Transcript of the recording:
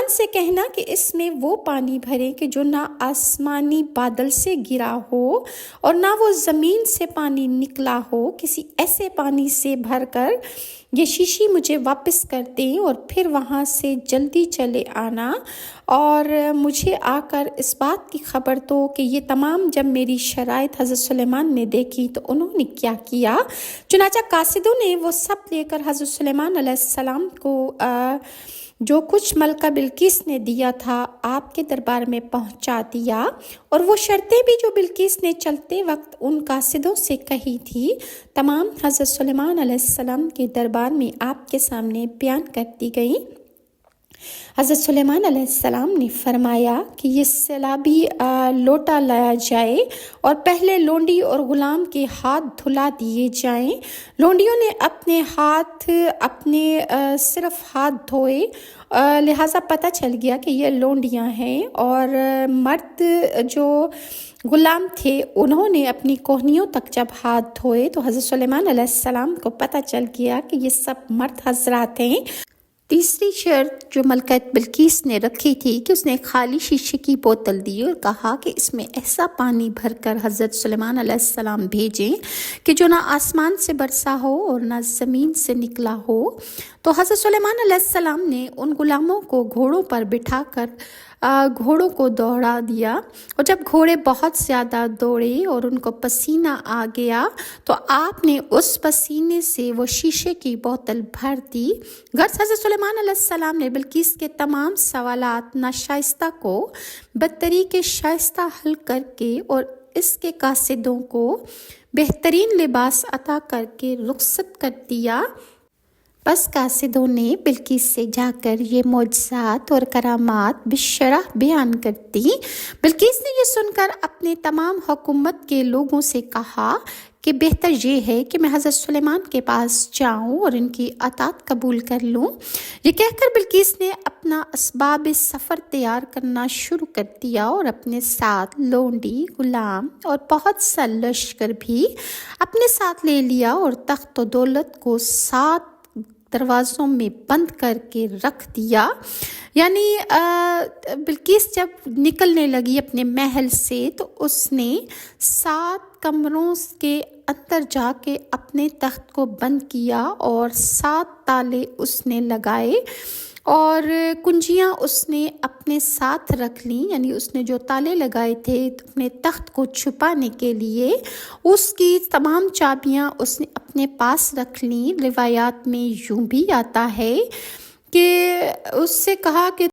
سلیمان سے کہنا کہ اس میں وہ پانی بھریں کہ جو نہ آسمانی بادل سے گرا ہو اور نہ وہ زمین سے پانی نکلا ہو، کسی ایسے پانی سے بھر کر یہ شیشی مجھے واپس کر دیں اور پھر وہاں سے جلدی چلے آنا اور مجھے آ کر اس بات کی خبر دو کہ یہ تمام جب میری شرائط حضرت سلیمان نے دیکھی تو انہوں نے کیا کیا۔ چنانچہ قاصدوں نے وہ سب لے کر حضرت سلیمان علیہ السلام کو جو کچھ ملکہ بلقیس نے دیا تھا آپ کے دربار میں پہنچا دیا، اور وہ شرطیں بھی جو بلقیس نے چلتے وقت ان قاصدوں سے کہی تھی تمام حضرت سلیمان علیہ السلام کے دربار میں آپ کے سامنے بیان کر دی گئیں۔ حضرت سلیمان علیہ السلام نے فرمایا کہ یہ سیلابی لوٹا لایا جائے اور پہلے لونڈی اور غلام کے ہاتھ دھلا دیے جائیں۔ لونڈیوں نے اپنے صرف ہاتھ دھوئے، لہٰذا پتہ چل گیا کہ یہ لونڈیاں ہیں، اور مرد جو غلام تھے انہوں نے اپنی کوہنیوں تک جب ہاتھ دھوئے تو حضرت سلیمان علیہ السلام کو پتہ چل گیا کہ یہ سب مرد حضرات ہیں۔ تیسری شرط جو ملکہ بلقیس نے رکھی تھی کہ اس نے خالی شیشے کی بوتل دی اور کہا کہ اس میں ایسا پانی بھر کر حضرت سلیمان علیہ السلام بھیجیں کہ جو نہ آسمان سے برسا ہو اور نہ زمین سے نکلا ہو۔ تو حضرت سلیمان علیہ السلام نے ان غلاموں کو گھوڑوں پر بٹھا کر گھوڑوں کو دوڑا دیا، اور جب گھوڑے بہت زیادہ دوڑے اور ان کو پسینہ آ گیا تو آپ نے اس پسینے سے وہ شیشے کی بوتل بھر دی۔ غرض حضرت سلیمان علیہ السلام نے بلقیس کے تمام سوالات ناشائستہ کو بطریق شائستہ حل کر کے اور اس کے قاصدوں کو بہترین لباس عطا کر کے رخصت کر دیا۔ پس قاصدوں نے بلقیس سے جا کر یہ معجزات اور کرامات بشرح بیان کر دی۔ بلقیس نے یہ سن کر اپنے تمام حکومت کے لوگوں سے کہا کہ بہتر یہ ہے کہ میں حضرت سلیمان کے پاس جاؤں اور ان کی اطاعت قبول کر لوں۔ یہ کہہ کر بلقیس نے اپنا اسباب سفر تیار کرنا شروع کر دیا اور اپنے ساتھ لونڈی، غلام اور بہت سا لشکر بھی اپنے ساتھ لے لیا اور تخت و دولت کو 7 دروازوں میں بند کر کے رکھ دیا۔ یعنی بلقیس جب نکلنے لگی اپنے محل سے تو اس نے 7 کمروں کے اندر جا کے اپنے تخت کو بند کیا اور 7 تالے اس نے لگائے اور کنجیاں اس نے اپنے ساتھ رکھ لیں۔ یعنی اس نے جو تالے لگائے تھے اپنے تخت کو چھپانے کے لیے، اس کی تمام چابیاں اس نے اپنے پاس رکھ لیں۔ روایات میں یوں بھی آتا ہے کہ اس سے کہا کہ